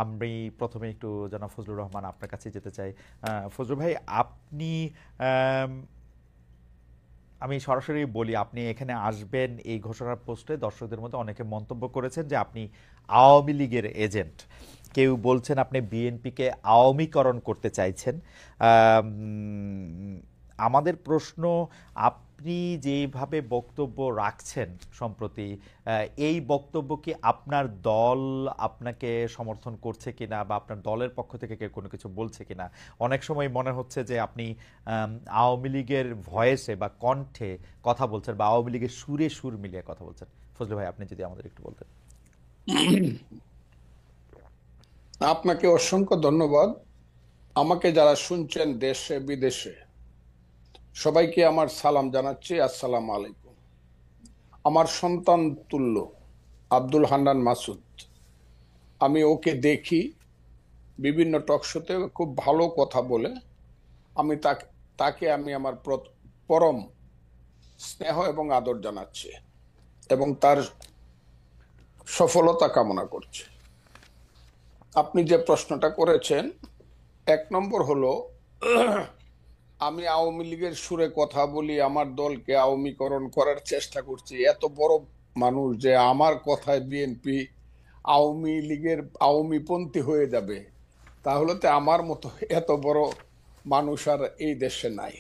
আমি প্রথমে একটু জনাব ফজলুর রহমান আপনার কাছে যেতে চাই। ফজলুর ভাই, আপনি আমি সরাসরি বলি, আপনি এখানে আসবেন এই ঘোষণার পোস্টে দর্শকদের মধ্যে অনেকে মন্তব্য করেছেন যে আপনি আওয়ামী লীগের এজেন্ট। কেউ বলছেন আপনি বিএনপিকে আওয়ামীকরণ করতে চাইছেন। আমাদের প্রশ্ন, আপনি যেভাবে বক্তব্য রাখছেন সম্প্রতি, এই বক্তব্য কি আপনার দল আপনাকে সমর্থন করছে কিনা বা আপনার দলের পক্ষ থেকে কেউ কোনো কিছু বলছে কিনা? অনেক সময় মনে হচ্ছে যে আপনি আওয়ামী লীগের ভয়েসে বা কণ্ঠে কথা বলছেন বা আওয়ামী লীগের সুরে সুর মিলিয়ে কথা বলছেন। ফজলু ভাই, আপনি যদি আমাদের একটু বলতেন। আপনাকে অসংখ্য ধন্যবাদ। আমাকে যারা শুনছেন দেশে বিদেশে, সবাইকে আমার সালাম জানাচ্ছি। আসসালামু আলাইকুম। আমার সন্তান তুল্য আব্দুল হান্নান মাসুদ, আমি ওকে দেখি বিভিন্ন টক শোতে, খুব ভালো কথা বলে। আমি তাকে আমি আমার পরম স্নেহ এবং আদর জানাচ্ছি এবং তার সফলতা কামনা করছি। আপনি যে প্রশ্নটা করেছেন, 1 নম্বর হলো, আমি আওয়ামী লীগের সুরে কথা বলি, আমার দলকে আওয়ামীকরণ করার চেষ্টা করছি। এত বড় মানুষ যে আমার কথায় বিএনপি আওয়ামী লীগের আওয়ামীপন্থী হয়ে যাবে, তাহলে তো আমার মতো এত বড় মানুষ আর এই দেশে নাই।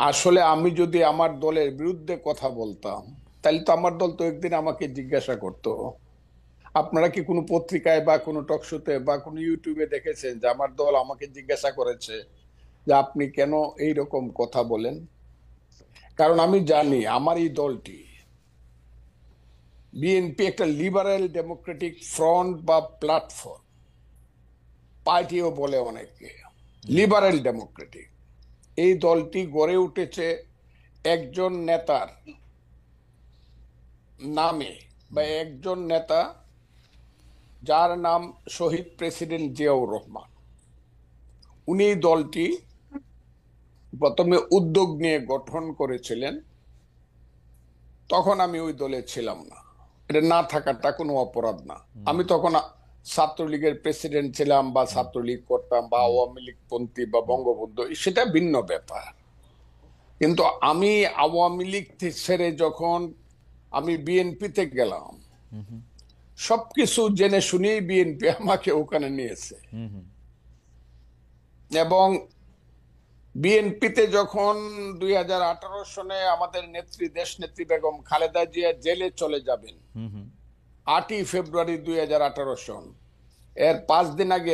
আসলে আমি যদি আমার দলের বিরুদ্ধে কথা বলতাম, তাহলে তো আমার দল তো একদিন আমাকে জিজ্ঞাসা করতো। আপনারা কি কোনো পত্রিকায় বা কোনো টকশোতে বা কোনো ইউটিউবে দেখেছেন যে আমার দল আমাকে জিজ্ঞাসা করেছে যে আপনি কেন এই রকম কথা বলেন? কারণ আমি জানি আমার এই দলটি, বিএনপি, একটা লিবারেল ডেমোক্রেটিক ফ্রন্ট বা প্ল্যাটফর্ম, পার্টিও বলে অনেকে, লিবারেল ডেমোক্রেটিক। এই দলটি গড়ে উঠেছে একজন নেতার নামে, বা একজন নেতা যার নাম শহীদ প্রেসিডেন্ট জিয়াউর রহমান। উনি এই দলটি প্রথমে উদ্যোগ নিয়ে গঠন করেছিলেন। তখন আমি ওই দলে ছিলাম না, এটা না থাকাটা কোনো অপরাধ না। আমি তখন ছাত্রলীগের প্রেসিডেন্ট ছিলাম বা ছাত্রলীগ করতাম বা আওয়ামী লীগ পন্থী বা বঙ্গবন্ধু, সেটা ভিন্ন ব্যাপার। কিন্তু আমি আওয়ামী লীগ ছেড়ে যখন আমি বিএনপিতে গেলাম, সবকিছু জেনে শুনেই বিএনপি আমাকে ওখানে নিয়েছে। এবং বিএনপিতে যখন 2018 সনে আমাদের নেত্রী, দেশ নেত্রী বেগম খালেদা জিয়া জেলে চলে যাবেন 8ই ফেব্রুয়ারি 2018 সন, এর 5 দিন আগে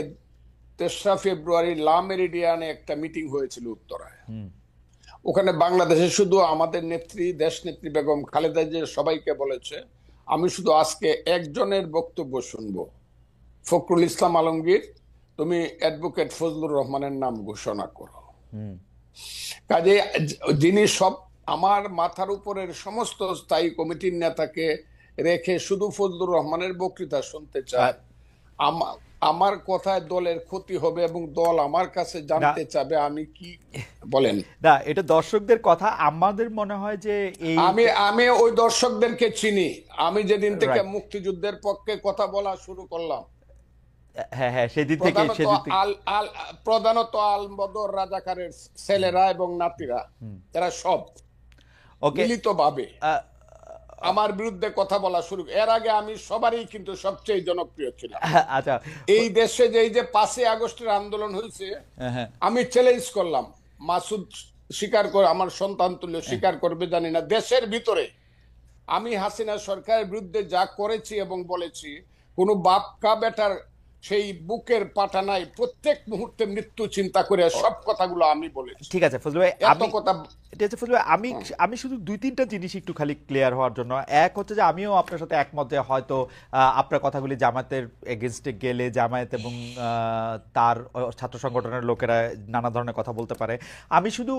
3রা ফেব্রুয়ারি লা মেরিডিয়ানে একটা মিটিং হয়েছিল উত্তরায়। ওখানে বাংলাদেশে শুধু আমাদের নেত্রী, দেশ নেত্রী বেগম খালেদা জিয়া সবাইকে বলেছে, আমি শুধু আজকে একজনের বক্তব্য শুনবো, ফখরুল ইসলাম আলমগীর, তুমি অ্যাডভোকেট ফজলুর রহমানের নাম ঘোষণা করো। কাজে যিনি সব আমার মাথার উপরের সমস্ত স্থায়ী কমিটির নেতাকে রেখে শুধু ফজলুর রহমানের বক্তৃতা শুনতে চায়, আমার কথায় দলের ক্ষতি হবে এবং দল আমার কাছে জানতে চাবে আমি কি বলেন। না, এটা দর্শকদের কথা। আমাদের মনে হয় যে এই আমি ওই দর্শকদেরকে চিনি। আমি যেদিন থেকে মুক্তিযুদ্ধের পক্ষে কথা বলা শুরু করলাম, হ্যাঁ, সেদিন থেকে প্রধানত আল বদর রাজাকারের ছেলেরা এবং নাতিরা, এরা সব মিলিত ভাবে আমার বিরুদ্ধে কথা বলা শুরু। এর আগে আমি সবারই কিন্তু সবচেয়ে জনপ্রিয় ছিলাম। আচ্ছা, এই দেশে যে 5ই আগস্টের আন্দোলন হয়েছে, আমি চ্যালেঞ্জ করলাম, মাসুদ স্বীকার করে, আমার সন্তান তুল্য স্বীকার করবে জানি না, দেশের ভিতরে আমি হাসিনা সরকারের বিরুদ্ধে যা করেছি এবং বলেছি, কোন বাপ কা বেটার সেই বুকের পাটা নাই, প্রত্যেক মুহূর্তে মৃত্যু চিন্তা করে সব কথাগুলো আমি বলেছি। ঠিক আছে ফজলু ভাই, আমি শুধু 2-3টা জিনিস একটু খালি ক্লিয়ার হওয়ার জন্য। এক হচ্ছে যে আমিও আপনার সাথে একমত যে হয়তো আপনার কথাগুলি জামায়াতের এগেনস্টে গেলে জামায়াত এবং তার ছাত্র সংগঠনের লোকেরা নানা ধরনের কথা বলতে পারে। আমি শুধু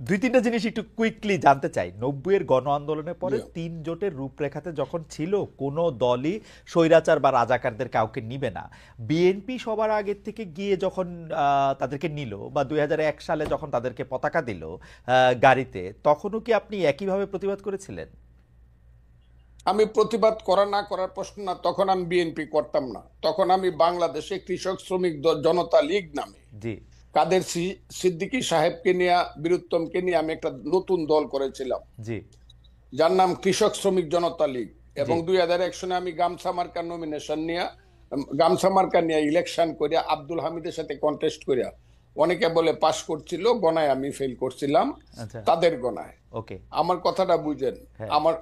2-3টা জিনিস একটু কুইকলি জানতে চাই। 90-এর গণ আন্দোলনের পরে 3 জোটের রূপরেখাতে যখন ছিল কোনো দলই স্বৈরাচার বা রাজাকারদের কাউকে নিবে না, বিএনপি সবার আগের থেকে গিয়ে যখন তাদেরকে নিল বা 2001 সালে যখন তাদেরকে পতাকা দিল গাড়িতে, তখনও কি আপনি একইভাবে প্রতিবাদ করেছিলেন? আমি প্রতিবাদ করা না করার প্রশ্ন না, তখন আমি বিএনপি করতাম না, তখন আমি বাংলাদেশে কৃষক শ্রমিক জনতা লীগ নামে জি কাদের সিদ্দিকী সাহেবকে নিয়ে, বীরুত্তমকে নিয়ে আমি একটা নতুন দল করেছিলাম, জি যার নাম কৃষক শ্রমিক জনতা লীগ। জি এবং 2001 সনে আমি গামছা মার্কার নমিনেশন নিয়ে, গামছা মার্কা নিয়ে ইলেকশন করিয়া আব্দুল হামিদের সাথে কন্টেস্ট করিয়া, অনেকে বলে পাশ করছিল, গণায় আমি ফেল করছিলাম, আচ্ছা তাদের গণায়। ওকে আমার কথাটা বুঝেন, হ্যাঁ আমার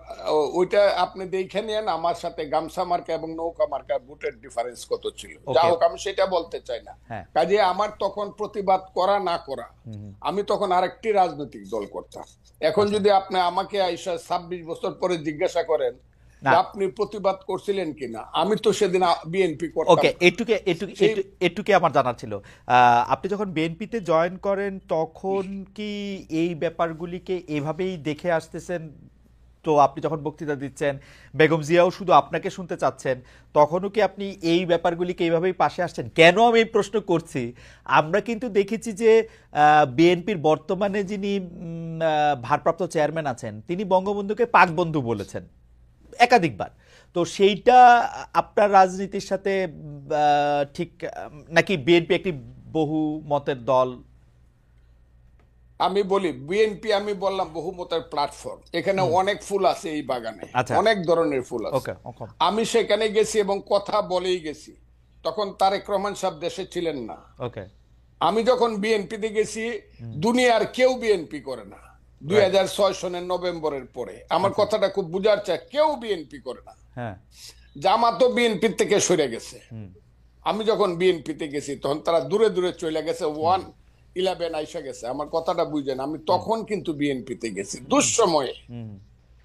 ওইটা আপনি দেখে নেন আমার সাথে গামছা মার্কা এবং নৌকা মার্কা ভোটের ডিফারেন্স কত ছিল। যা ওকে হোক, আমি সেটা বলতে চাই না। হ্যাঁ কাজে আমার তখন প্রতিবাদ করা না করা, হুম হুম, আমি তখন আরেকটি রাজনৈতিক দল করতাম। এখন আচ্ছা যদি আপনি আমাকে আইসা 26 বছর পরে জিজ্ঞাসা করেন না যে আপনি প্রতিবাদ করছিলেন কিনা, আমি তো সেদিন বিএনপি ওকে করতাম না। এটুকে এটুকে সেই এটুকে আমার জানার ছিল। আপনি যখন বিএনপিতে জয়েন করেন তখন কি এই ব্যাপারগুলিকে এভাবেই দেখে আসতেছেন? তো আপনি যখন বক্তৃতা দিচ্ছেন, বেগম জিয়াও শুধু আপনাকে শুনতে চাচ্ছেন, তখনও কি আপনি এই ব্যাপারগুলিকে এইভাবেই পাশে আসছেন? কেন আমি এই প্রশ্ন করছি, আমরা কিন্তু দেখেছি যে বিএনপির বর্তমানে যিনি ভারপ্রাপ্ত চেয়ারম্যান আছেন, তিনি বঙ্গবন্ধুকে পাক বন্ধু বলেছেন একাধিকবার। তো সেইটা আপনার রাজনীতির সাথে ঠিক নাকি বিএনপি একটি বহু মতের দল? আমি বলি বিএনপি, আমি বললাম বহুমতের প্ল্যাটফর্ম, এখানে হুম অনেক ফুল আছে, এই বাগানে আচ্ছা অনেক ধরনের ফুল আছে। ওকে ওকে আমি সেখানে গেছি এবং কথা বলেই গেছি। তখন তারেক রহমান সাহেব দেশে ছিলেন না। ওকে আমি যখন বিএনপিতে গেছি, হুম দুনিয়ার কেউ বিএনপি করে না। দুই রাইট হাজার ছয় সনের নভেম্বরের পরে, আমার আচ্ছা কথাটা খুব বুঝার চাই, কেউ বিএনপি করে না। হ্যাঁ জামাতও বিএনপির থেকে সরে গেছে। হুম আমি যখন বিএনপিতে গেছি তখন তারা দূরে দূরে চলে গেছে, হুম 111 আইসা গেছে। আমার কথাটা বুঝেন, আমি হুম তখন কিন্তু বিএনপিতে গেছি হুম দুঃসময়ে, হুম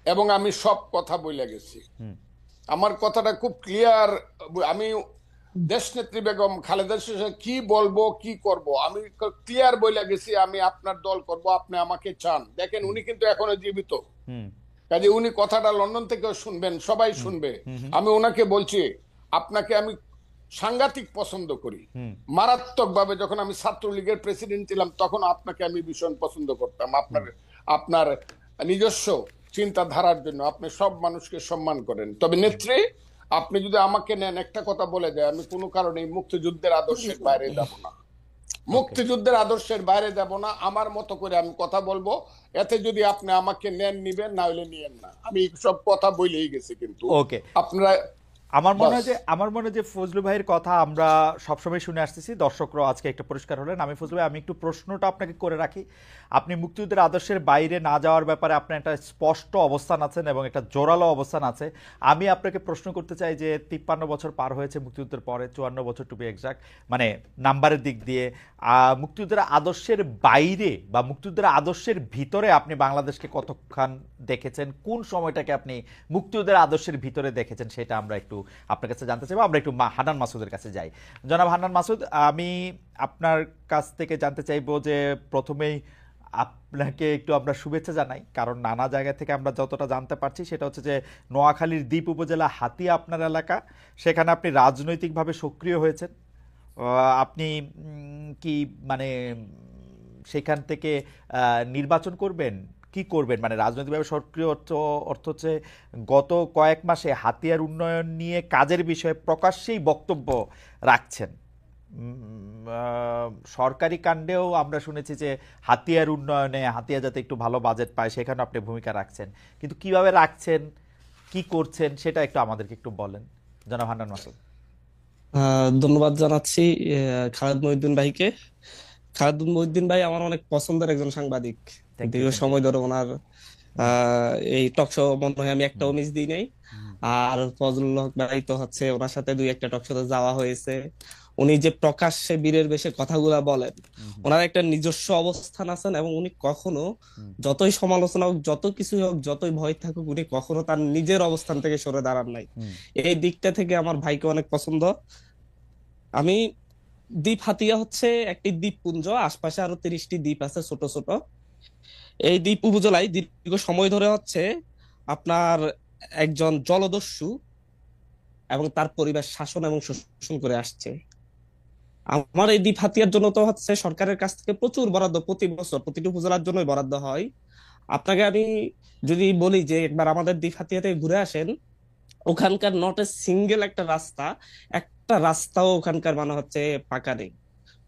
এবং আমি সব কথা বলে গেছি। হুম আমার কথাটা খুব ক্লিয়ার। আমি দেশনেত্রী বেগম খালেদা জিয়া কি বলবো কি করব, আমি ক্লিয়ার বলে গেছি, আমি আপনার দল করব, আপনি আমাকে চান। দেখেন, হুম উনি কিন্তু এখনো জীবিত, হুম কাজে উনি কথাটা লন্ডন থেকেও শুনবেন, সবাই হুম শুনবে। হুম আমি ওনাকে বলছি, আপনাকে আমি সাংঘাতিক পছন্দ করি, হুম মারাত্মক ভাবে। যখন আমি ছাত্রলীগের প্রেসিডেন্ট ছিলাম তখন আপনাকে আমি ভীষণ পছন্দ করতাম, হুম আপনার নিজস্ব চিন্তাধারার জন্য। আপনি সব মানুষকে সম্মান করেন। তবে নেত্রী, আপনি যদি আমাকে নেন, একটা কথা বলে যায়, আমি কোনো কারণে মুক্তিযুদ্ধের আদর্শের বাইরে যাব না। ওকে মুক্তিযুদ্ধের আদর্শের বাইরে যাব না, আমার মতো করে আমি কথা বলবো। এতে যদি আপনি আমাকে নেন নিবেন, না হলে নিয়েন না। আমি সব কথা বলেই গেছি, কিন্তু ওকে আপনারা আমার মনে বাস। হয় যে ফজলু ভাইয়ের কথা আমরা সবসময় শুনে আসতেছি, দর্শকরাও আজকে একটা পরিষ্কার হলেন। আমি ফজলু ভাই, আমি একটু প্রশ্নটা আপনাকে করে রাখি। আপনি মুক্তিযুদ্ধের আদর্শের বাইরে না যাওয়ার ব্যাপারে আপনার একটা স্পষ্ট অবস্থান আছেন এবং একটা জোরালো অবস্থান আছে। আমি আপনাকে প্রশ্ন করতে চাই যে 53 বছর পার হয়েছে মুক্তিযুদ্ধের পরে, 54 বছর টু বি এক্সাক্ট, মানে নাম্বারের দিক দিয়ে। মুক্তিযুদ্ধের আদর্শের বাইরে বা মুক্তিযুদ্ধের আদর্শের ভিতরে আপনি বাংলাদেশকে কতক্ষণ দেখেছেন, কোন সময়টাকে আপনি মুক্তিযুদ্ধের আদর্শের ভিতরে দেখেছেন, সেটা আমরা একটু আপনার কাছে জানতে চাইবো। আমরা একটু হান্নান মাসুদের কাছে যাই। জনাব হান্নান মাসুদ, আমি আপনার কাছ থেকে জানতে চাইবো যে প্রথমেই আপনাকে একটু আমরা শুভেচ্ছা জানাই, কারণ নানা জায়গা থেকে আমরা যতটা জানতে পারছি সেটা হচ্ছে যে নোয়াখালীর দ্বীপ উপজেলা হাতিয়া আপনার এলাকা, সেখানে আপনি রাজনৈতিকভাবে সক্রিয় হয়েছেন। আপনি কি মানে সেখান থেকে নির্বাচন করবেন, কি করবেন, মানে রাজনৈতিকভাবে সক্রিয় অর্থ হচ্ছে গত কয়েক মাসে হাতিয়ার উন্নয়ন নিয়ে কাজের বিষয়ে প্রকাশ্যেই বক্তব্য রাখছেন। সরকারি কাণ্ডেও আমরা শুনেছি যে হাতিয়ার উন্নয়নে, হাতিয়া যাতে একটু ভালো বাজেট পায় সেখানে আপনি ভূমিকা রাখছেন, কিন্তু কিভাবে রাখছেন, কি করছেন, সেটা একটু আমাদেরকে একটু বলেন জনাব হান্নান মাসুদ। ধন্যবাদ জানাচ্ছি খালেদ মহিউদ্দিন ভাইকে। খালেদ মহিউদ্দিন ভাই আমার অনেক পছন্দের একজন সাংবাদিক। থ্যাংক ইউ দীর্ঘ থ্যাংক ইউ। সময় ধরে ওনার এই টক শো মনে হয় আমি একটাও হুম মিস দিই নাই। হুম আর ফজলুল হক ভাই তো হচ্ছে ওনার সাথে দুই একটা টক শোতে যাওয়া হয়েছে। উনি যে প্রকাশ্যে বীরের বেশে কথাগুলা বলেন, হুম ওনার একটা নিজস্ব অবস্থান আছেন, এবং উনি কখনো হুম যতই সমালোচনা হোক, যত কিছু হোক, যতই ভয় থাকুক, উনি কখনো তার নিজের অবস্থান থেকে সরে দাঁড়ান নাই। হুম এই দিকটা থেকে আমার ভাইকে অনেক পছন্দ। আমি দ্বীপ হাতিয়া হচ্ছে একটি দ্বীপপুঞ্জ, আশপাশে আরো 30টি দ্বীপ আছে ছোট ছোট। এই দ্বীপ উপজেলায় দীর্ঘ সময় ধরে হচ্ছে আপনার একজন জলদস্যু এবং তার পরিবার শাসন এবং শোষণ করে আসছে। আমার এই দ্বীপ হাতিয়ার জন্য তো হচ্ছে সরকারের কাছ থেকে প্রচুর বরাদ্দ, প্রতি বছর প্রতিটি উপজেলার জন্যই বরাদ্দ হয়। আপনাকে আমি যদি বলি যে একবার আমাদের দ্বীপ হাতিয়া থেকে ঘুরে আসেন, ওখানকার নট এ সিঙ্গেল একটা রাস্তাও ওখানকার মানে হচ্ছে পাকা নেই।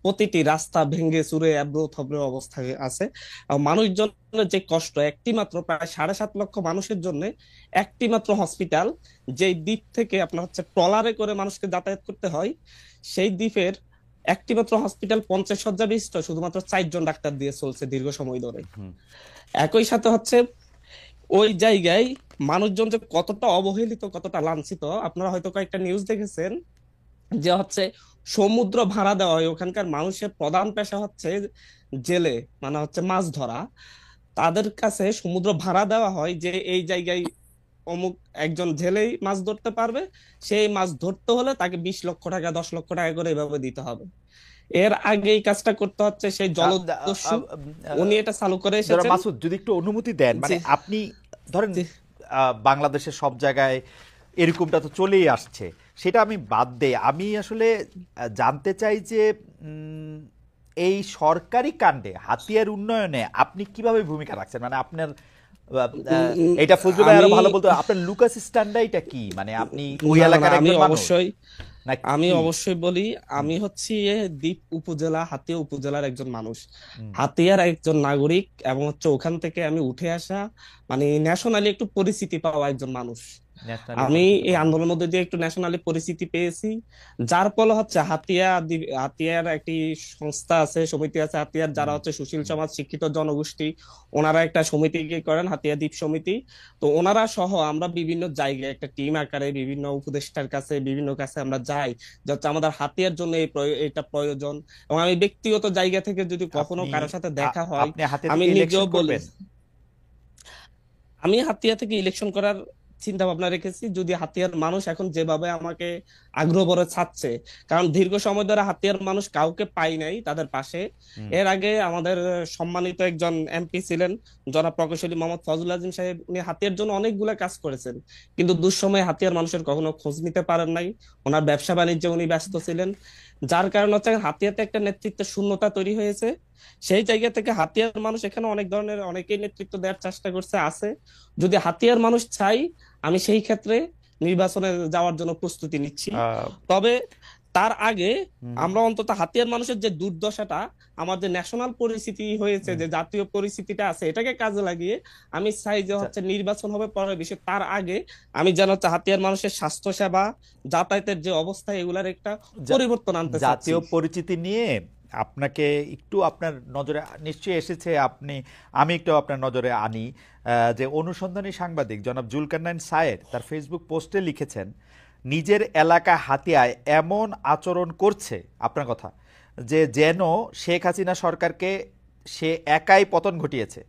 প্রতিটি রাস্তা ভেঙে চুরে এবড়ো থবড়ো অবস্থায় আছে। আর মানুষজনের যে কষ্ট, একটি মাত্র প্রায় 7.5 লক্ষ মানুষের জন্য একটি মাত্র হসপিটাল, যেই দ্বীপ থেকে আপনার হচ্ছে ট্রলারে করে মানুষকে যাতায়াত করতে হয়, সেই দ্বীপের একটি মাত্র হসপিটাল 50 শয্যা বিশিষ্ট, শুধুমাত্র 4 জন ডাক্তার দিয়ে চলছে দীর্ঘ সময় ধরে। হুম। একই সাথে হচ্ছে ওই জায়গায় মানুষজন যে কতটা অবহেলিত, কতটা লাঞ্ছিত, আপনারা হয়তো কয়েকটা নিউজ দেখেছেন যে হচ্ছে সমুদ্র ভাড়া দেওয়া হয়। ওখানকার মানুষের প্রধান পেশা হচ্ছে জেলে, মানে হচ্ছে মাছ ধরা। তাদের কাছে সমুদ্র ভাড়া দেওয়া হয় যে এই জায়গায় অমুক একজন জেলেই মাছ ধরতে পারবে, সেই মাছ ধরতে হলে তাকে 20 লক্ষ টাকা 10 লক্ষ টাকা করে এভাবে দিতে হবে। এর আগে এই কাজটা করতে হচ্ছে সেই জলদস্যু, উনি এটা চালু করে যারা এসেছেন। মাসুদ যদি একটু অনুমতি দেন, মানে জি আপনি ধরেন জি। বাংলাদেশের সব জায়গায় এরকমটা তো চলেই আসছে, সেটা আমি বাদ দেই। আমি আসলে জানতে চাই যে এই সরকারি কাণ্ডে হাতিয়ার উন্নয়নে আপনি কিভাবে ভূমিকা রাখছেন, মানে আপনার এটা ফজলু ভাই আরো আমি ভালো বলতো, আপনার লুকাস স্ট্যান্ডার্ডটা কি, মানে আপনি ওই না না না, এলাকার আমি একজন মানুষ অবশ্যই আমি নাকি? অবশ্যই বলি, হুম, আমি হচ্ছি দ্বীপ উপজেলা, হাতিয়া উপজেলার একজন মানুষ, হুম, হাতিয়ার একজন নাগরিক, এবং হচ্ছে ওখান থেকে আমি উঠে আসা, মানে ন্যাশনালি একটু পরিচিতি পাওয়া একজন মানুষ। ন্যাশনালি আমি পরিচিত এই মানুষ। আন্দোলনের মধ্যে দিয়ে একটু ন্যাশনালি পরিচিতি পেয়েছি, যার ফলে হচ্ছে হাতিয়ার একটি সংস্থা আছে, সমিতি আছে হাতিয়ার, যারা হুম, হচ্ছে সুশীল হুম, সমাজ শিক্ষিত জনগোষ্ঠী, ওনারা একটা সমিতি করেন, হাতিয়া দ্বীপ সমিতি। তো ওনারা সহ আমরা বিভিন্ন জায়গায় একটা টিম আকারে বিভিন্ন উপদেষ্টার কাছে, বিভিন্ন কাছে আমরা যাই, যে হচ্ছে আমাদের হাতিয়ার জন্য এটা প্রয়োজন। এবং আমি ব্যক্তিগত জায়গা থেকে যদি কখনো আপনি কারোর সাথে দেখা হয়, আপনি হাতে আমি থেকে নিজেও ইলেকশন বলি, করবেন? আমি হাতিয়া থেকে ইলেকশন করার চিন্তা ভাবনা রেখেছি, যদি হাতিয়ার মানুষ এখন যেভাবে আমাকে আগ্রহ ভরে ছাড়ছে। কারণ দীর্ঘ সময় ধরে হাতিয়ার মানুষ কাউকে পাই নাই তাদের পাশে। হুম, এর আগে আমাদের সম্মানিত একজন এমপি ছিলেন, জনাব প্রকৌশলী মোহাম্মদ ফজল আজিম সাহেব, উনি হাতিয়ার জন্য অনেকগুলা কাজ করেছেন, কিন্তু দুঃসময়ে হাতিয়ার মানুষের কখনো খোঁজ নিতে পারেন নাই। ওনার ব্যবসা বাণিজ্যে উনি ব্যস্ত ছিলেন, যার কারণে হচ্ছে হাতিয়াতে একটা নেতৃত্বের শূন্যতা তৈরি হয়েছে। সেই জায়গা থেকে হাতিয়ার মানুষ এখানে অনেক ধরনের অনেকেই নেতৃত্ব দেওয়ার চেষ্টা করছে, আছে। যদি হাতিয়ার মানুষ চাই, আমি সেই ক্ষেত্রে নির্বাচনে যাওয়ার জন্য প্রস্তুতি নিচ্ছি। আহ, তবে তার আগে হুম, আমরা অন্তত হাতিয়ার মানুষের যে দুর্দশাটা, আমার যে ন্যাশনাল পরিস্থিতি হয়েছে, হুম। যে জাতীয় পরিস্থিতিটা আছে, এটাকে কাজে লাগিয়ে আমি চাই যে আচ্ছা, হচ্ছে নির্বাচন হবে পরের বিষয়, তার আগে আমি যেন হচ্ছে হাতিয়ার মানুষের স্বাস্থ্য সেবা, যাতায়াতের যে অবস্থা, এগুলার একটা পরিবর্তন আনতে চাচ্ছি। জাতীয় পরিচিতি নিয়ে আপনাকে একটু আপনার নজরে নিশ্চয়ই এসেছে, আমি একটু আপনার নজরে আনি। যে অনুসন্ধানী সাংবাদিক জনাব জুলকারনাইন সায়ের তার ফেসবুক পোস্টে লিখেছেন, নিজের এলাকা হাতিয়ায় এমন আচরণ করছে, আপনার কথা, যে যেন শেখ হাসিনা সরকারকে সে একাই পতন ঘটিয়েছে।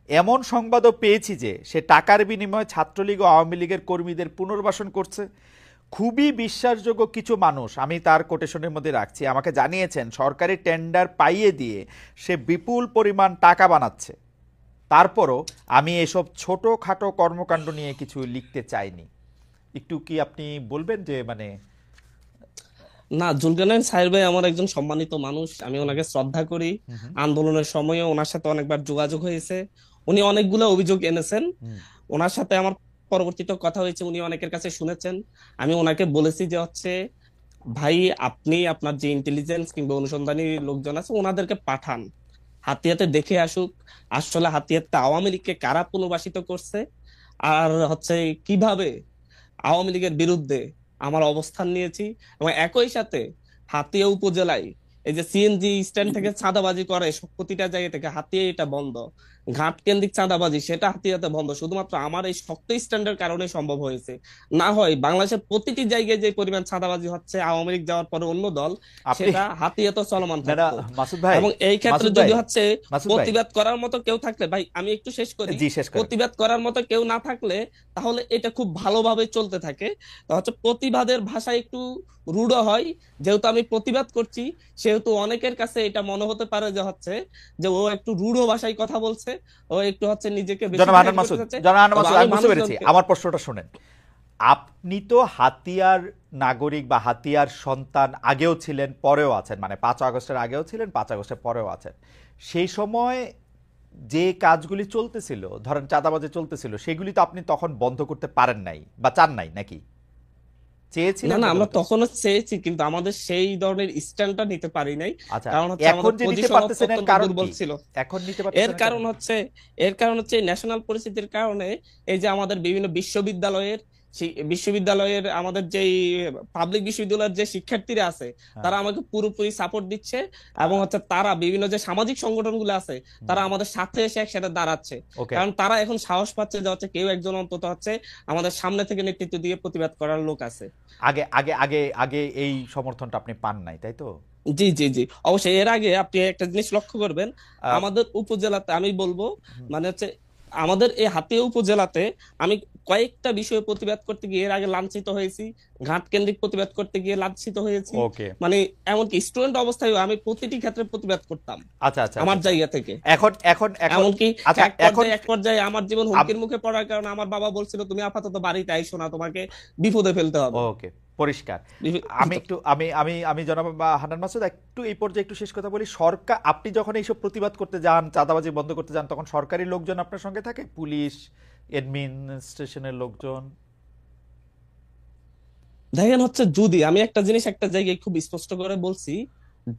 এমন সংবাদও পেয়েছি যে সে টাকার বিনিময়ে ছাত্রলীগ ও আওয়ামী লীগের কর্মীদের পুনর্বাসন করছে। খুবই বিশ্বাসযোগ্য কিছু মানুষ, আমি তার কোটেশনের মধ্যে রাখছি, আমাকে জানিয়েছেন সরকারি টেন্ডার পাইয়ে দিয়ে সে বিপুল পরিমাণ টাকা বানাচ্ছে। তারপরও আমি এসব ছোটখাটো কর্মকাণ্ড নিয়ে কিছু লিখতে চাইনি। একটু কি আপনি বলবেন যে মানে? না, জুলকারনাইন সাহেব ভাই আমার একজন সম্মানিত মানুষ, আমি ওনাকে শ্রদ্ধা করি। হুম, হুম, আন্দোলনের সময়ও ওনার সাথে অনেকবার যোগাযোগ হয়েছে, উনি অনেকগুলো অভিযোগ এনেছেন। হুম, ওনার সাথে আমার পরবর্তীতে কথা হয়েছে, উনি অনেকের কাছে শুনেছেন। আমি ওনাকে বলেছি যে হচ্ছে, ভাই আপনি আপনার যে ইন্টেলিজেন্স কিংবা অনুসন্ধানী লোকজন আছে ওনাদেরকে পাঠান, হাতিয়াতে দেখে আসুক আসলে হাতিয়াতে আওয়ামী লীগকে কারা পুনর্বাসিত করছে, আর হচ্ছে কিভাবে আওয়ামী লীগের বিরুদ্ধে আমার অবস্থান নিয়েছি। এবং একই সাথে হাতিয়া উপজেলায় এই যে সিএনজি স্ট্যান্ড থেকে চাঁদাবাজি করে প্রতিটা জায়গা থেকে, হাতিয়া এটা বন্ধ। ঘাট কেন্দ্রিক চাঁদাবাজি সেটা হাতিয়াতে বন্ধ, শুধুমাত্র আমার এই শক্ত স্ট্যান্ডের কারণে সম্ভব হয়েছে। না হয় বাংলাদেশের প্রতিটি জায়গায় যে পরিমাণ চাঁদাবাজি হচ্ছে আওয়ামী লীগ যাওয়ার পরে অন্য দল, আপনি সেটা হাতিয়াতে চলমান না না, থাকতো। মাসুদ ভাই, এবং এই ক্ষেত্রে মাসুদ ভাই, যদি হচ্ছে মাসুদ ভাই, প্রতিবাদ করার মতো কেউ থাকলে, ভাই আমি একটু শেষ করি, জি শেষ করেন। প্রতিবাদ করার মতো কেউ না থাকলে তাহলে এটা খুব ভালোভাবে চলতে থাকে। তো হচ্ছে প্রতিবাদের ভাষা একটু রূঢ় হয়, যেহেতু আমি প্রতিবাদ করছি, সেহেতু অনেকের কাছে এটা মনে হতে পারে যে হচ্ছে যে ও একটু রূঢ় ভাষায় কথা বলছে, ও একটু হচ্ছে নিজেকে বেশি জনাব হান্নান জাহির করতে মাসুদ, চাচ্ছে। জনাব হান্নান তবে মাসুদ, আমি আমি বুঝতে পেরেছি, মানুষজনকে, আমার প্রশ্নটা শুনেন। আপনি তো হাতিয়ার নাগরিক বা হাতিয়ার সন্তান, আগেও ছিলেন পরেও আছেন, মানে 5 আগস্টের আগেও ছিলেন, 5 আগস্টের পরেও আছেন। সেই সময় যে কাজগুলি চলতেছিল, ধরেন চাঁদাবাজি চলতেছিল, সেগুলি তো আপনি তখন বন্ধ করতে পারেন নাই বা চান নাই নাকি? না চেয়েছিলেন না, মনে আমরা হতো। তখনও চেয়েছি, কিন্তু আমাদের সেই ধরনের স্ট্যান্ডটা নিতে পারি নাই। আচ্ছা, কারণ হচ্ছে এখন আমাদের যে নিতে পজিশন পারতেছেন এর অত্যন্ত কারণ দুর্বল কি? ছিল। এখন নিতে এর পারতেছেন এর কারণ কারণ কি? হচ্ছে ন্যাশনাল পরিস্থিতির কারণে এই যে আমাদের বিভিন্ন বিশ্ববিদ্যালয়ের বিশ্ববিদ্যালয়ের আমাদের যে পাবলিক বিশ্ববিদ্যালয়ের যে শিক্ষার্থীরা আছে, হ্যাঁ। তারা আমাকে পুরোপুরি সাপোর্ট দিচ্ছে, এবং হচ্ছে তারা বিভিন্ন যে সামাজিক সংগঠনগুলো আছে, তারা আমাদের সাথে এসে একসাথে দাঁড়াচ্ছে। ওকে। কারণ তারা এখন সাহস পাচ্ছে যে হচ্ছে কেউ একজন অন্তত হচ্ছে আমাদের সামনে থেকে নেতৃত্ব দিয়ে প্রতিবাদ করার লোক আছে। আগে আগে আগে আগে এই সমর্থনটা আপনি পান নাই, তাই তো? জি জি জি, অবশ্যই। এর আগে আপনি একটা জিনিস লক্ষ্য করবেন, আহ, আমাদের উপজেলাতে আমি বলবো, হুম, মানে হচ্ছে আমাদের এই হাতিয়া উপজেলাতে আমি কয়েকটা বিষয়ে প্রতিবাদ করতে গিয়ে এর আগে লাঞ্ছিত হয়েছি, ঘাট কেন্দ্রিক প্রতিবাদ করতে গিয়ে লাঞ্ছিত হয়েছি। ওকে। মানে এমনকি স্টুডেন্ট অবস্থায় আমি প্রতিটি ক্ষেত্রে প্রতিবাদ করতাম আচ্ছা আচ্ছা আচ্ছা আমার আচ্ছা। জায়গা থেকে। এখন এখন এখন এমনকি আচ্ছা এখন এক পর্যায়ে আমার জীবন হুমকির মুখে পড়ার কারণে আমার বাবা বলছিল, তুমি আপাতত বাড়িতে আইসো না, তোমাকে বিপদে ফেলতে হবে। ওকে, পরিষ্কার। আমি বিপদ- একটু আমি জনাব হান্নান মাসুদ একটু এই পর্যায়ে একটু শেষ কথা বলি। সরকার, আপনি যখন এইসব প্রতিবাদ করতে যান, চাঁদাবাজি বন্ধ করতে যান, তখন সরকারি লোকজন আপনার সঙ্গে থাকে, পুলিশ, অ্যাডমিনিস্ট্রেশনের লোকজন? দেখেন হচ্ছে, যদি আমি একটা জিনিস একটা জায়গায় খুব স্পষ্ট করে বলছি,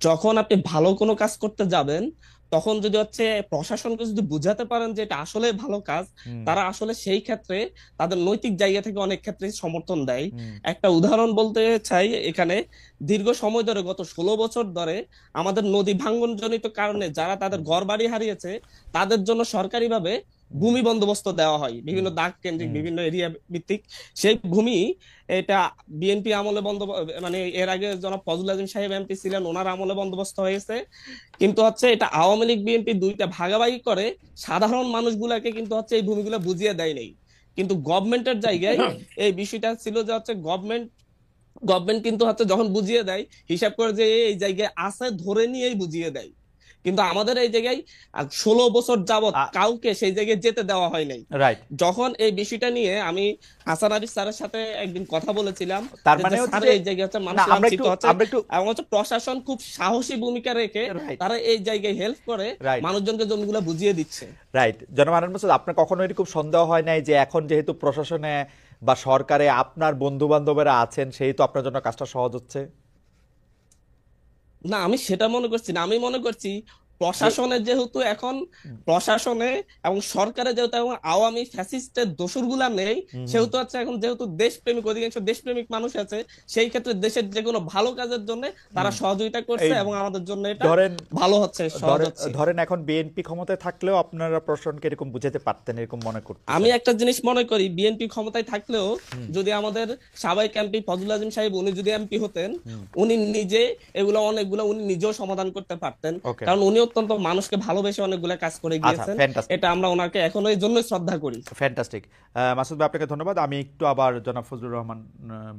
যখন আপনি ভালো কোনো কাজ করতে যাবেন, তখন যদি হচ্ছে প্রশাসনকে যদি বুঝাতে পারেন যে এটা আসলে ভালো কাজ, হুম তারা আসলে সেই ক্ষেত্রে তাদের নৈতিক জায়গা থেকে অনেক ক্ষেত্রে সমর্থন দেয়। হুম একটা উদাহরণ বলতে চাই এখানে, দীর্ঘ সময় ধরে গত 16 বছর ধরে আমাদের নদী ভাঙ্গন জনিত কারণে যারা তাদের হুম ঘর বাড়ি হারিয়েছে, তাদের জন্য সরকারিভাবে হুম ভূমি বন্দোবস্ত দেওয়া হয় হুম বিভিন্ন দাগ কেন্দ্রিক হুম বিভিন্ন এরিয়া ভিত্তিক। সেই ভূমি, এটা বিএনপি আমলে মানে এর আগে জনাব ফজলুল আজিম সাহেব এমপি ছিলেন, ওনার আমলে বন্দোবস্ত হয়েছে। কিন্তু হচ্ছে এটা আওয়ামী লীগ বিএনপি দুইটা ভাগাভাগি করে সাধারণ মানুষগুলাকে কিন্তু হচ্ছে এই ভূমিগুলো বুঝিয়ে দেয় নাই। কিন্তু গভর্নমেন্টের জায়গায় এই বিষয়টা ছিল যে হচ্ছে গভর্নমেন্ট কিন্তু হচ্ছে যখন বুঝিয়ে দেয়, হিসাব করে যে এই জায়গায় আছে ধরে নিয়েই বুঝিয়ে দেয়। কিন্তু আমাদের এই জায়গায় 16 বছর যাবত কাউকে সেই জায়গায় যেতে দেওয়া হয় নাই। রাইট। যখন এই বিষয়টা নিয়ে আমি হাসান আলী স্যারের সাথে একদিন কথা বলেছিলাম, তার যে মানে যে হচ্ছে স্যার যে এই জায়গায় হচ্ছে না, মানুষ লাঞ্ছিত হচ্ছে, আমরা একটু এবং হচ্ছে প্রশাসন খুব সাহসী ভূমিকা রেখে রাইট তারা এই জায়গায় হেল্প করে রাইট মানুষজনকে জমিগুলো বুঝিয়ে দিচ্ছে। রাইট। জনাব হান্নান মাসুদ, আপনার কখনো এরকম সন্দেহ হয় নাই যে এখন যেহেতু প্রশাসনে বা সরকারে আপনার বন্ধু বান্ধবেরা আছেন, সেই তো আপনার জন্য কাজটা সহজ হচ্ছে? না, আমি সেটা মনে করছি না। আমি মনে করছি যে প্রশাসনে যেহেতু এখন প্রশাসনে এবং সরকারে যেহেতু এখন আওয়ামী ফ্যাসিস্টের দোসরগুলা নেই, হুম হুম সেহেতু হচ্ছে এখন যেহেতু দেশপ্রেমিক অধিকাংশ দেশপ্রেমিক মানুষ আছে, সেই ক্ষেত্রে দেশের যে কোনো ভালো কাজের জন্য তারা হুম। সহযোগিতা করছে, এই এবং আমাদের জন্য এটা ধরেন ভালো হচ্ছে, সহজ ধরেন হচ্ছে। ধরেন এখন বিএনপি ক্ষমতায় থাকলেও আপনারা প্রশাসনকে এরকম বুঝাতে পারতেন, এরকম মনে আমি করতেছেন? একটা জিনিস মনে করি, বিএনপি ক্ষমতায় থাকলেও হুম যদি আমাদের সাবেক এমপি ফজলুল আজিম সাহেব উনি যদি এমপি হতেন, হুম উনি নিজে এগুলো অনেকগুলো উনি নিজেও সমাধান করতে পারতেন। ওকে। কারণ উনি অত্যন্ত মানুষকে ভালোবেসে অনেকগুলো কাজ করে আচ্ছা, গিয়েছেন। ফ্যান্টাস্টিক এটা আমরা ওনাকে এখনো এই জন্য শ্রদ্ধা করি। ফ্যান্টাস্টিক। মাসুদ ভাই, আপনাকে ধন্যবাদ। আমি একটু আবার জনাব ফজলুর রহমান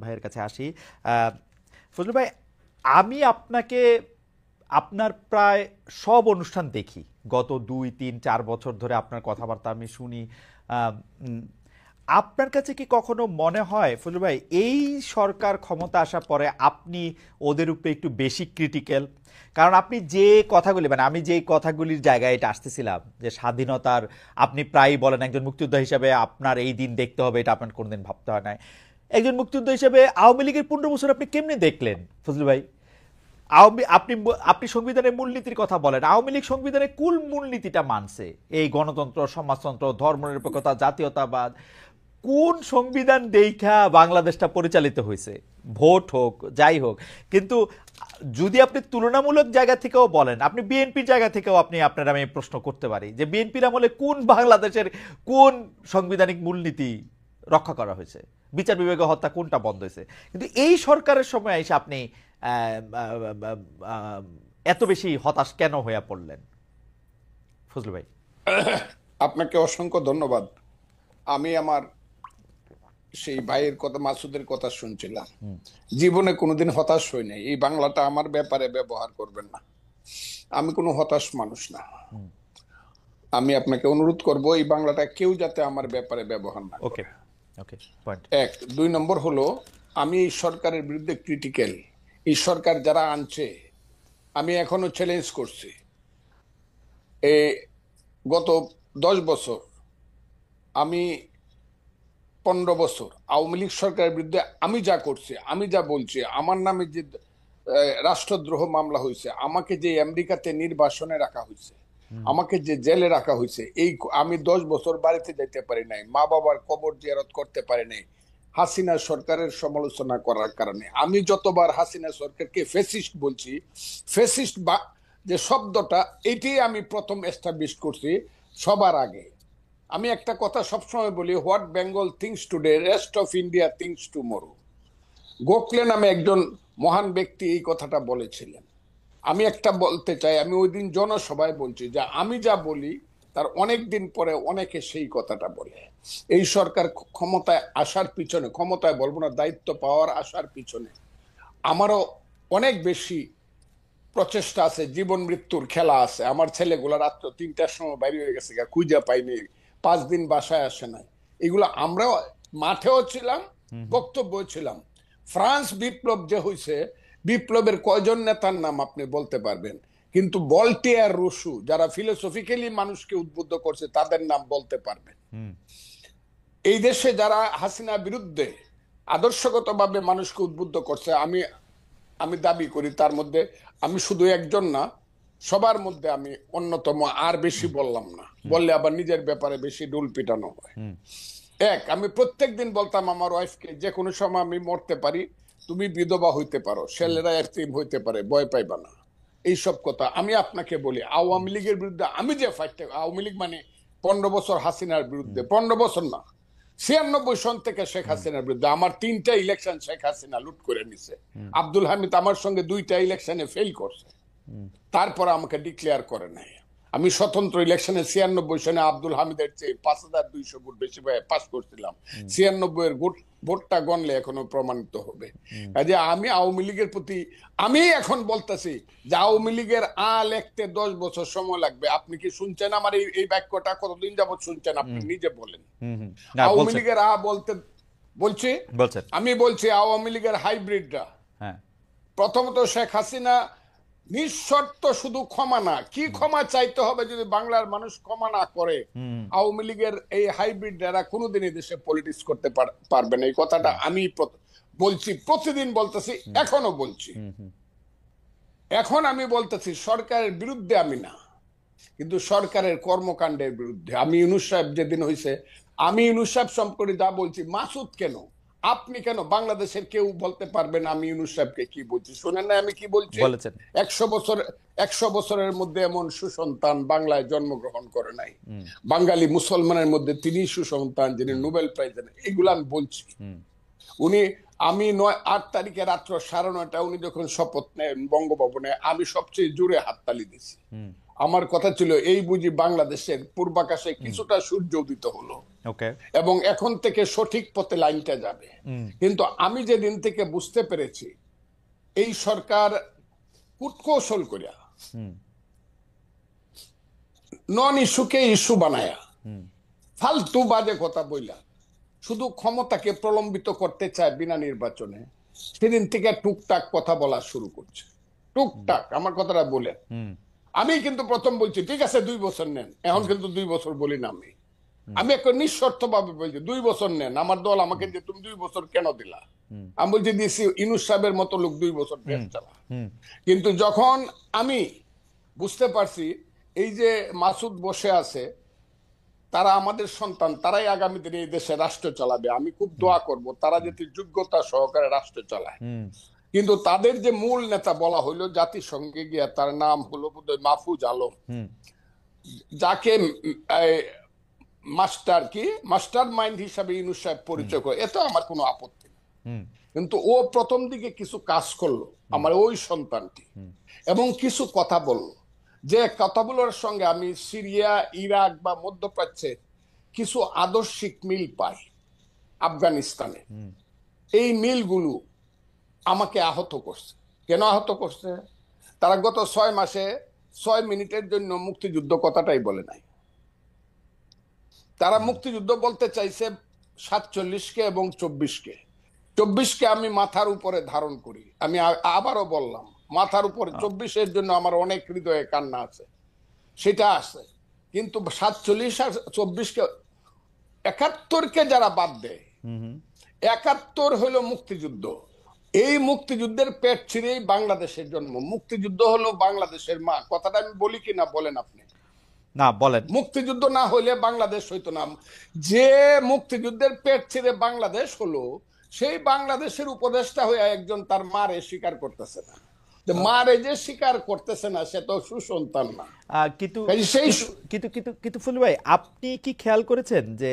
ভাইয়ের কাছে আসি। ফজলুল ভাই, আমি আপনাকে আপনার প্রায় সব অনুষ্ঠান দেখি, গত 2, 3, 4 বছর ধরে আপনার কথাবার্তা আমি শুনি। আহ, উম, আপনার কাছে কি কখনো মনে হয় ফজলুল ভাই, এই সরকার ক্ষমতা আসার পরে আপনি ওদের উপরে একটু বেশি ক্রিটিক্যাল? কারণ আপনি যে কথাগুলি, মানে আমি যে কথাগুলির জায়গায় এটা আসতেছিলাম, যে স্বাধীনতার, আপনি প্রায়ই বলেন একজন মুক্তিযোদ্ধা হিসাবে আপনার এই দিন দেখতে হবে, এটা আপনার কোনোদিন ভাবতে হয় না। একজন মুক্তিযোদ্ধা হিসেবে আওয়ামী লীগের 15 বছর আপনি কেমনে দেখলেন ফজলুল ভাই? আপনি আপনি সংবিধানের মূলনীতির কথা বলেন, আওয়ামী লীগ সংবিধানের কুল মূলনীতিটা মানছে, এই গণতন্ত্র, সমাজতন্ত্র, ধর্মনিরপেক্ষতা, জাতীয়তাবাদ। কোন সংবিধান দেখা বাংলাদেশটা পরিচালিত হয়েছে? ভোট হোক, যাই হোক। কিন্তু যদি আপনি তুলনামূলক জায়গা থেকেও বলেন, আপনি বিএনপির জায়গা থেকেও আপনি আপনার আমি প্রশ্ন করতে পারি যে বিএনপির আমলে কোন বাংলাদেশের কোন সাংবিধানিক মূলনীতি রক্ষা করা হয়েছে? বিচার বিভাগীয় হত্যা কোনটা বন্ধ হয়েছে? কিন্তু এই সরকারের সময় এসে আপনি এত বেশি হতাশ কেন হয়ে পড়লেন ফজলু ভাই? আপনাকে অসংখ্য ধন্যবাদ। আমি আমার সেই ভাইয়ের কথা, মাসুদের কথা শুনছিলাম। জীবনে কোনোদিন হতাশ হই নাই। এই বাংলাটা আমার ব্যাপারে ব্যবহার করবেন না। আমি কোনো হতাশ মানুষ না। আমি আপনাকে অনুরোধ করব এই বাংলাটা কেউ যাতে আমার ব্যাপারে ব্যবহার না করে। ওকে ওকে, পয়েন্ট। 2 নম্বর হলো, আমি এই সরকারের বিরুদ্ধে ক্রিটিক্যাল। এই সরকার যারা আনছে, আমি এখনো চ্যালেঞ্জ করছি। গত 10 বছর আমি 15 বছর আওয়ামী লীগ সরকারের বিরুদ্ধে আমি যা করছি, আমি যা বলছি, আমার নামে যে রাষ্ট্রদ্রোহ মামলা হয়েছে, আমাকে যে আমেরিকাতে নির্বাসনে রাখা হয়েছে, আমাকে যে জেলে রাখা হয়েছে, এই আমি 10 বছর বাড়িতে যেতে পারি নাই, মা বাবার কবর জিয়ারত করতে পারি নাই হাসিনা সরকারের সমালোচনা করার কারণে। আমি যতবার হাসিনা সরকারকে ফেসিস্ট বলছি, ফেসিস্ট বা যে শব্দটা, এটাই আমি প্রথম এস্টাবলিশ করছি সবার আগে। আমি একটা কথা সবসময় বলি, what Bengal things today rest of India things tomorrow. Gokhale নামে একজন মহান ব্যক্তি এই কথাটা বলেছিলেন। আমি একটা বলতে চাই, আমি ওই দিন জনসভায় বলছি যে আমি যা বলি তার অনেক দিন পরে অনেকে সেই কথাটা বলে। এই সরকার ক্ষমতায় আসার পিছনে, ক্ষমতায় বলবো না, দায়িত্ব পাওয়ার আসার পিছনে আমারও অনেক বেশি প্রচেষ্টা আছে, জীবন মৃত্যুর খেলা আছে। আমার ছেলেগুলা রাত্র 3টার সময় বাইরে হয়ে গেছে, খুঁজে পাইনি, 5 দিন বাসায় আসে নাই। এগুলো আমরাও মাঠেও ছিলাম, বক্তব্য ছিলাম। ফ্রান্স বিপ্লব যে হয়েছে, বিপ্লবের কয়জন নেতার নাম আপনি বলতে পারবেন? কিন্তু ভলটেয়ার, রুসু, যারা ফিলোসফিক্যালি মানুষকে উদ্বুদ্ধ করছে, তাদের নাম বলতে পারবেন। এই দেশে যারা হাসিনার বিরুদ্ধে আদর্শগতভাবে মানুষকে উদ্বুদ্ধ করছে, আমি দাবি করি তার মধ্যে আমি শুধু একজন না, সবার মধ্যে আমি অন্যতম। আর বেশি বললাম না, বললে আবার নিজের ব্যাপারে বেশি ডুল পিটানো হয়। আমি প্রত্যেকদিন বলতাম আমার ওয়াইফকে, যে কোনো সময় আমি মরতে পারি, তুমি বিধবা হইতে পারো, ছেলেরা এতিম হইতে পারে, ভয় পাইবা না। এইসব কথা আমি আপনাকে বলি। আওয়ামী লীগের বিরুদ্ধে আমি যে ফাইটটা, আওয়ামী লীগ মানে 15 বছর হাসিনার বিরুদ্ধে, 15 বছর না, 96 সন থেকে শেখ হাসিনার বিরুদ্ধে। আমার 3টা ইলেকশন শেখ হাসিনা লুট করে নিছে। আব্দুল হামিদ আমার সঙ্গে 2টা ইলেকশনে ফেল করছে, তারপর আমাকে ডিক্লেয়ার করে নাই। আমি স্বতন্ত্র ইলেকশনে 96 সনে আব্দুল হামিদের চেয়ে 5200 ভোট বেশি পাস করছিলাম। 96 এর ভোটটা গণলে এখনো প্রমাণিত হবে। কাজে আমি আওয়ামী লীগের প্রতি, আমি এখন বলতেছি যে আওয়ামী লীগের লিখতে 10 বছর সময় লাগবে। আপনি কি শুনছেন আমার এই বাক্যটা? কতদিন যাবত শুনছেন আপনি নিজে বলেন। আওয়ামী লীগের বলতে বলছি, আমি বলছি আওয়ামী লীগের হাইব্রিডরা। প্রথমত শেখ হাসিনা নিঃশর্ত শুধু ক্ষমা না, কি ক্ষমা চাইতে হবে যদি বাংলার মানুষ ক্ষমা না করে, আওয়ামী লীগের এই হাইব্রিড যারা কোনোদিনই দেশে পলিটিক্স করতে পারবে না। এই কথাটা আমি বলছি, প্রতিদিন বলতেছি, এখনো বলছি। এখন আমি বলতেছি সরকারের বিরুদ্ধে আমি না, কিন্তু সরকারের কর্মকাণ্ডের বিরুদ্ধে। আমি ইউনূস সাহেব যেদিন হয়েছে, আমি ইউনূস সাহেব সম্পর্কে যা বলছি, মাসুদ কেন, আপনি কেন, বাংলাদেশের কেউ বলতে পারবেন আমি ইউনূস সাহেবকে কি বলছি? শোনেন না আমি কি বলছি? 100 বছরের মধ্যে এমন সুসন্তান বাংলায় জন্মগ্রহণ করে নাই। বাঙালি মুসলমানের মধ্যে তিনি সুসন্তান যিনি নোবেল প্রাইজ দেন। এগুলো আমি বলছি। আমি 8 তারিখে রাত্র 9:30 উনি যখন শপথ নেন বঙ্গভবনে, আমি সবচেয়ে জোরে হাততালি দিছি। আমার কথা ছিল এই বুঝি বাংলাদেশের পূর্বাকাশে কিছুটা সূর্য উদিত হলো, এবং এখন থেকে সঠিক পথে লাইনটা যাবে। কিন্তু আমি যেদিন থেকে বুঝতে পেরেছি এই সরকার কূটকৌশল করিয়া নন ইস্যুকে ইস্যু বানায়া, ফালতু বাজে কথা বইলা শুধু ক্ষমতাকে প্রলম্বিত করতে চায় বিনা নির্বাচনে, সেদিন থেকে টুকটাক কথা বলা শুরু করছে। টুকটাক আমার কথাটা বলে আমি কিন্তু প্রথম বলছি ঠিক আছে 2 বছর নেন, এখন কিন্তু 2 বছর বলি না। আমি একটা নিঃশর্ত ভাবে বলছি 2 বছর নেন। আমার দল আমাকে যে তুমি 2 বছর কেন দিলা, আমি বলছি দিছি ইউনূস সাহেবের মতো লোক 2 বছর দেশ চালা। কিন্তু যখন আমি বুঝতে পারছি এই যে মাসুদ বসে আছে, তারা আমাদের সন্তান, তারাই আগামী দিনে এই দেশে রাষ্ট্র চালাবে, আমি খুব দোয়া করব তারা যাতে যোগ্যতা সহকারে রাষ্ট্র চালায়। কিন্তু তাদের যে মূল নেতা বলা হইলো জাতিসংঘে গিয়া, তার নাম হলো বোধহয় মাহফুজ আলম, যাকে মাস্টার মাইন্ড হিসাবে ইউনূস সাহেব পরিচয় করে, এতে আমার কোনো আপত্তি নেই। কিন্তু ও প্রথম দিকে কিছু কাজ করলো আমার ওই সন্তানটি, এবং কিছু কথা বললো, যে কথাগুলোর সঙ্গে আমি সিরিয়া, ইরাক বা মধ্যপ্রাচ্যে কিছু আদর্শিক মিল পাই, আফগানিস্তানে। এই মিলগুলো আমাকে আহত করছে। কেন আহত করছে? তারা গত 6 মাসে 6 মিনিটের জন্য মুক্তিযুদ্ধ কথাটাই বলে নাই। তারা মুক্তিযুদ্ধ বলতে চাইছে 47-কে এবং 24-কে। 24-কে আমি মাথার উপরে ধারণ করি। আমি আবারও বললাম, মাথার উপরে 24-এর জন্য আমার অনেক হৃদয়ে কান্না আছে, সেটা আছে। কিন্তু 47 আর 24-কে, 71-কে যারা বাদ দেয়, 71 হলো মুক্তিযুদ্ধ। এই মুক্তিযুদ্ধের পেট ছিঁড়েই বাংলাদেশের জন্ম। মুক্তিযুদ্ধ হলো বাংলাদেশের মা। কথাটা আমি বলি কি না বলেন আপনি? না, বলেন। মুক্তিযুদ্ধ না হইলে বাংলাদেশ হইতো না। যে মুক্তিযুদ্ধের পেট ছিঁড়ে বাংলাদেশ হলো, সেই বাংলাদেশের উপদেষ্টা হয়ে একজন তার মারে স্বীকার করতেছে না। মারে যে স্বীকার করতেছে না, সে তো সুসন্তান না। কিন্তু সেই কিন্তু কিন্তু কিন্তু ফুলু ভাই, আপনি কি খেয়াল করেছেন যে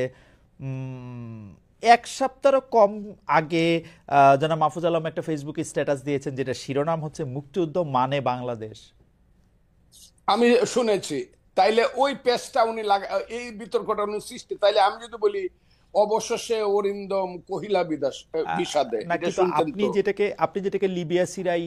এক সপ্তাহ কম আগে জনাব মাহফুজ আলম একটা ফেসবুকে স্ট্যাটাস দিয়েছেন, যেটা শিরোনাম হচ্ছে মুক্তিযুদ্ধ মানে বাংলাদেশ। আমি শুনেছি। তাইলে ওই পেজটা উনি এই বিতর্কটা উনি সৃষ্টি, তাইলে আমি যদি বলি অবশেষে অরিন্দম কহিলা বিষাদে, না, এটা কিন্তু শুনতেন তো? আপনি যেটাকে লিবিয়া সিরিয়ায়